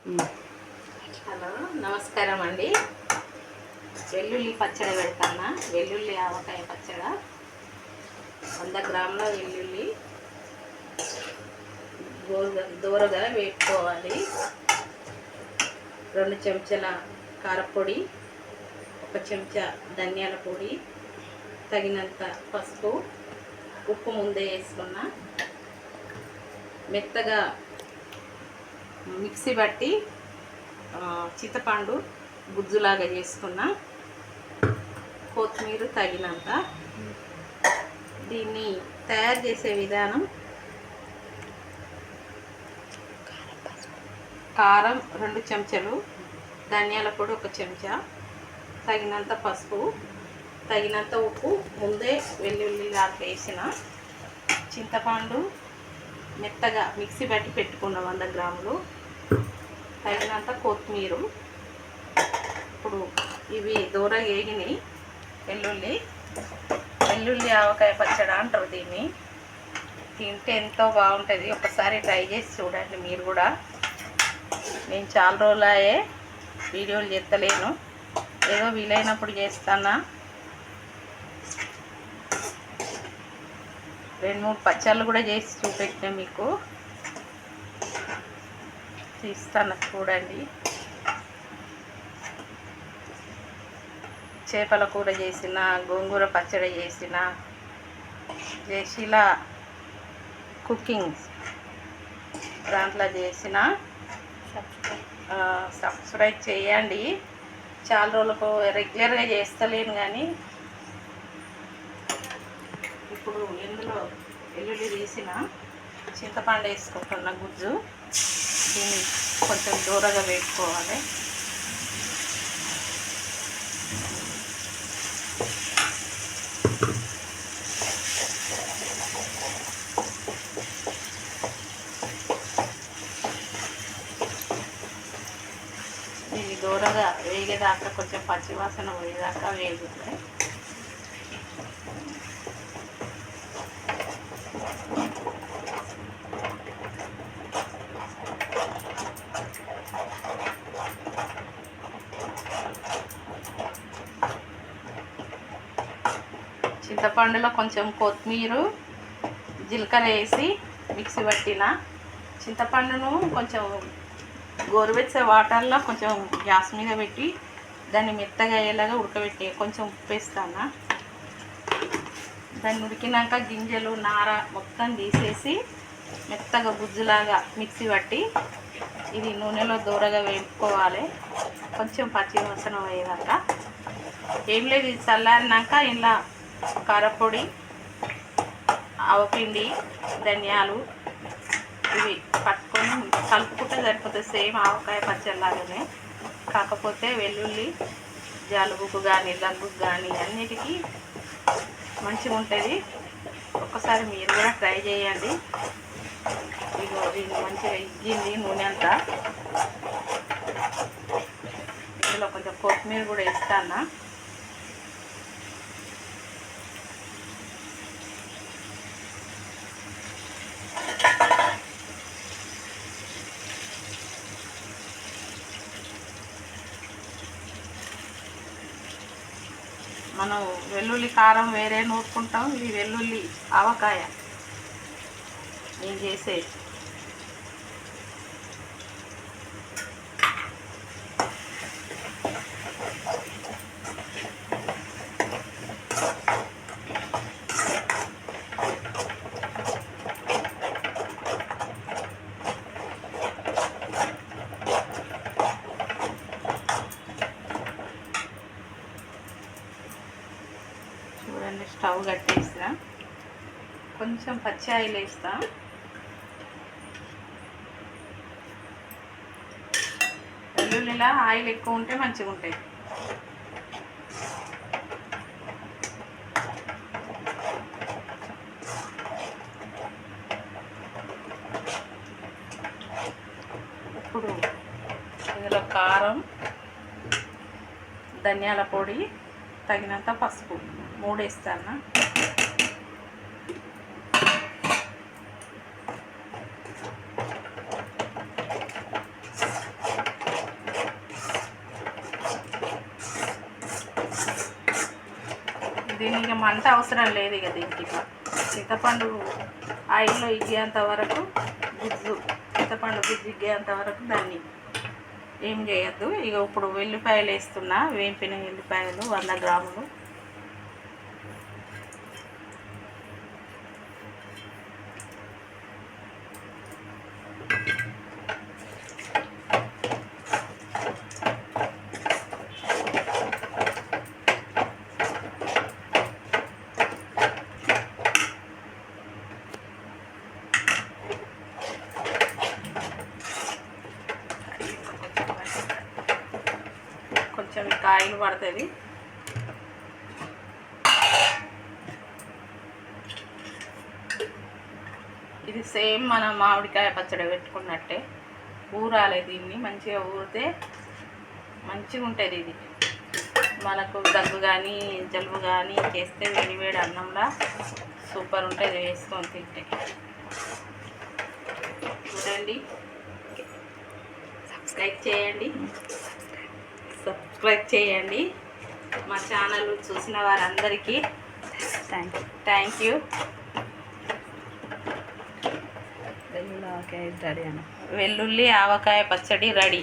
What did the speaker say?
Hello, నమస్కారం అండి. వెల్లుల్లి పచ్చడి పెడతానా. వెల్లుల్లి ఆవకాయ పచ్చడి. 100 గ్రాముల వెల్లుల్లి దూరగా వేపుకోవాలి. 2 చెంచాల కారపొడి, 1 చెంచా ధనియాల పొడి, తగినంత పసుపు, ఉప్పు ముందే వేసుకున్నా. మెత్తగా మిక్సీ బట్టి చింతపండు గుజ్జులాగా చేసుకున్నా. కొత్తిమీర తగినంత. దీన్ని తయారు చేసే విధానం: కారం 2 చెంచాలు, ధనియాల పొడి 1 చెంచా, తగినంత పసుపు, తగినంత ఉప్పు ముందే వెల్లుల్లి దాంట్లో వేసిన. చింతపండు మెత్తగా మిక్సీ బట్టి పెట్టుకున్న 100 గ్రాములు, తగినంత కొత్తిమీర. ఇప్పుడు ఇవి దూరగా వేగినాయి. వెల్లుల్లి ఆవకాయ పచ్చడి అంటారు దీన్ని. తింటే ఎంతో బాగుంటుంది. ఒకసారి ట్రై చేసి చూడండి మీరు కూడా. నేను చాలా రోజులే వీడియోలు చేస్తలేను, ఏదో వీలైనప్పుడు చేస్తానా. 2-3 పచ్చళ్ళు కూడా చేసి చూపెట్టినా మీకు, తీస్తాను చూడండి. చేపల కూర చేసిన, గోంగూర పచ్చడి చేసిన, ఇలా కుకింగ్ దాంట్లో చేసిన. సబ్స్క్రైబ్ చేయండి. చాలా రోజులకు రెగ్యులర్గా చేస్తలేను కానీ ఇప్పుడు ఇందులో వెల్లుల్లి తీసిన, చింతపండు వేసుకుంటున్న గుజ్జు. దీన్ని కొంచెం దూరగా వేసుకోవాలి. ఇది దూరగా వేగేదాకా, కొంచెం పచ్చివాసన పోయేదాకా వేగుతుంది. చింతపండులో కొంచెం కొత్తిమీర, జీలకర్ర వేసి మిక్సీ పట్టిన. చింతపండును కొంచెం గోరువెచ్చే వాటర్లో కొంచెం గ్యాస్ మీద పెట్టి దాన్ని మెత్తగా అయ్యేలాగా ఉడకబెట్టి కొంచెం ఉప్పు వేస్తాను. దాన్ని ఉడికినాక గింజలు నార మొత్తం తీసేసి మెత్తగా గుజ్జులాగా మిక్సీ పట్టి ఇది నూనెలో దూరగా వేపుకోవాలి, కొంచెం పచ్చి వాసన పోయేదాకా. ఏం లేదు, ఇది చల్లారినాక ఇలా కారపొడి, ఆవపిండి, ధనియాలు ఇవి పట్టుకొని కలుపుకుంటే సరిపోతుంది. సేమ్ ఆవకాయ పచ్చడిలాగానే, కాకపోతే వెల్లుల్లి జలుబుకు కానీ దగ్గుకు కానీ అన్నిటికీ మంచిగా ఉంటుంది. ఒక్కసారి మీరు కూడా ట్రై చేయండి. ఇదిగో దీన్ని మంచిగా ఇగ్గింది నూనె అంతా. ఇందులో కొంచెం కొత్తిమీర కూడా వేస్తాను. మనం వెల్లుల్లి కారం వేరే నూరుకుంటాం, ఇది వెల్లుల్లి ఆవకాయ నేను చేసేది. చూడండి, స్టవ్ కట్టేస్తా. కొంచెం పచ్చి ఆయిల్ వేస్తా. వెల్లుల్లిలా ఆయిల్ ఎక్కువ ఉంటే మంచిగా ఉంటాయి. ఇప్పుడు ఇందులో కారం, ధనియాల పొడి, తగినంత పసుపు 3 వేస్తాను. దీనికి మంట అవసరం లేదు. ఇక దీనికి ఇట్లా చింతపండు ఆయిల్లో ఇగ్గేంత వరకు చింతపండు గుజ్జు ఇగ్గేంత వరకు దాన్ని ఏం చేయొద్దు. ఇక ఇప్పుడు వెల్లిపాయలు వేస్తున్నా, వేంపిన వెల్లిపాయలు 100 గ్రాములు. కొంచెం కాయలు పడుతుంది. ఇది సేమ్ మనం మామిడికాయ పచ్చడి పెట్టుకున్నట్టే ఊరాలి. దీన్ని మంచిగా ఊరితే మంచిగా ఉంటుంది. ఇది మనకు దగ్గు కానీ జలుబు కానీ చేస్తే వేడి అన్నంలా సూపర్ ఉంటుంది వేసుకొని తింటే. చూడండి, సబ్స్క్రైబ్ చేయండి మా ఛానల్ చూసిన వారందరికీ థ్యాంక్ యూ. వెల్లుల్లి ఆవకాయ పచ్చడి రెడీ.